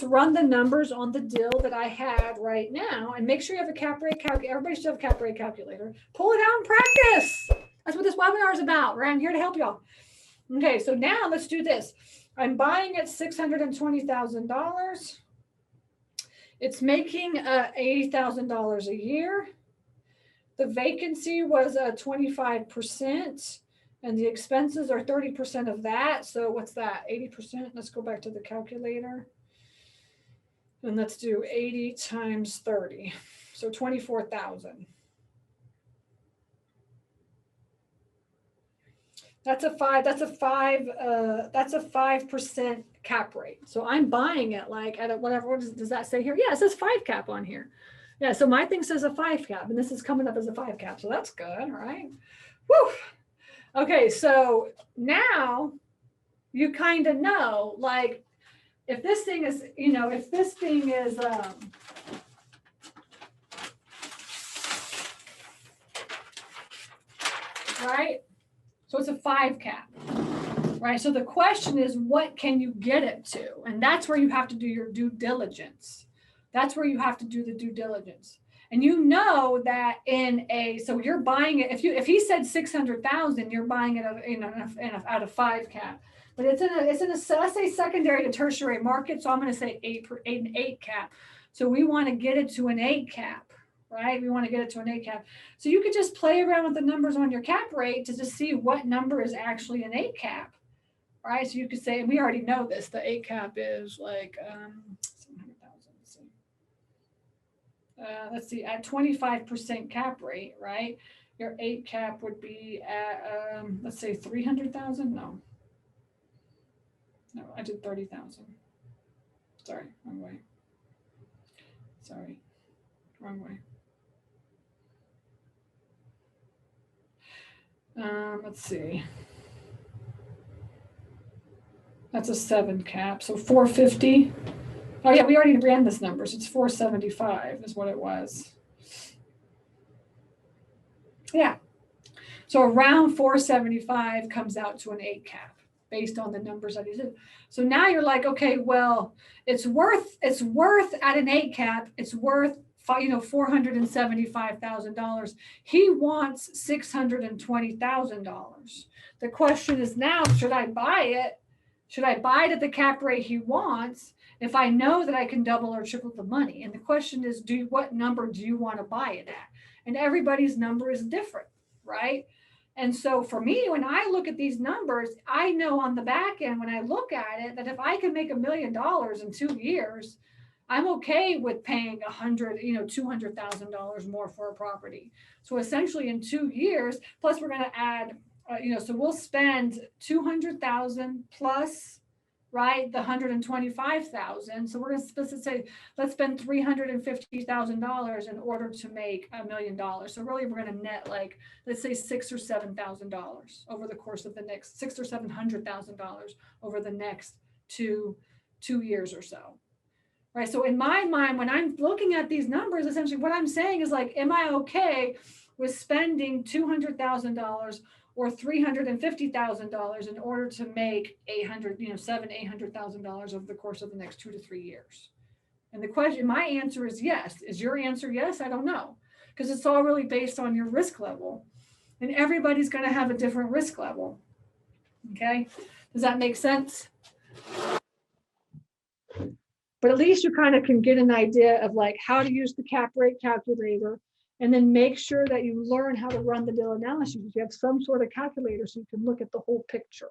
run the numbers on the deal that I have right now and make sure you have a cap rate calculator. Everybody should have a cap rate calculator. Pull it out and practice. That's what this webinar is about, right? I'm here to help y'all. Okay, so now let's do this. I'm buying at $620,000. It's making $80,000 a year. The vacancy was 25%, and the expenses are 30% of that. So what's that? 80%. Let's go back to the calculator. And let's do 80 times 30. So 24,000. That's a 5% cap rate. So I'm buying it like at a, whatever, what does that say here? Yeah, it says 5 cap on here. Yeah, so my thing says a 5 cap, and this is coming up as a 5 cap. So that's good, right? Woo. Okay, so now you kind of know, like, if this thing is, if this thing is, right? So it's a 5 cap, right? So the question is, what can you get it to? And that's where you have to do your due diligence. That's where you have to do the due diligence. And you know that so you're buying it, if he said 600,000, you're buying it at a 5 cap. But it's in a let's say secondary to tertiary market. So I'm going to say 8 cap. So we want to get it to an 8 cap, right? We want to get it to an 8 cap. So you could just play around with the numbers on your cap rate to just see what number is actually an 8 cap, right? So you could say, and we already know this, the 8 cap is like 700,000. Let's see, at 25% cap rate, right? Your 8 cap would be at, let's say 300,000. No, I did 30,000. Sorry, wrong way. Sorry, wrong way. Let's see. That's a 7 cap, so 450. Oh yeah, we already ran this number, so it's 475 is what it was. Yeah. So around 475 comes out to an 8 cap based on the numbers that he did. So now you're like, okay, well, it's worth at an 8 cap, it's worth $475,000. He wants $620,000. The question is now, should I buy it? Should I buy it at the cap rate he wants if I know that I can double or triple the money? And the question is, what number do you want to buy it at? And everybody's number is different, right? And so for me, when I look at these numbers, I know on the back end, when I look at it, that if I can make $1 million in 2 years, I'm okay with paying $200,000 more for a property. So essentially in 2 years, plus we're going to add, so we'll spend 200,000 plus, right, the 125,000. So we're going to say, let's spend $350,000 in order to make $1 million. So really we're going to net like, let's say $6,000 or $7,000 over the course of the next $600,000 or $700,000 over the next two years or so. Right. So in my mind, when I'm looking at these numbers, essentially what I'm saying is like, am I okay with spending $200,000 or $350,000 in order to make $800,000 over the course of the next 2 to 3 years? And the question, my answer is yes. Is your answer yes? I don't know, because it's all really based on your risk level, and everybody's going to have a different risk level. Okay. Does that make sense? But at least you kind of can get an idea of like how to use the cap rate calculator, and then make sure that you learn how to run the deal analysis. You have some sort of calculator so you can look at the whole picture.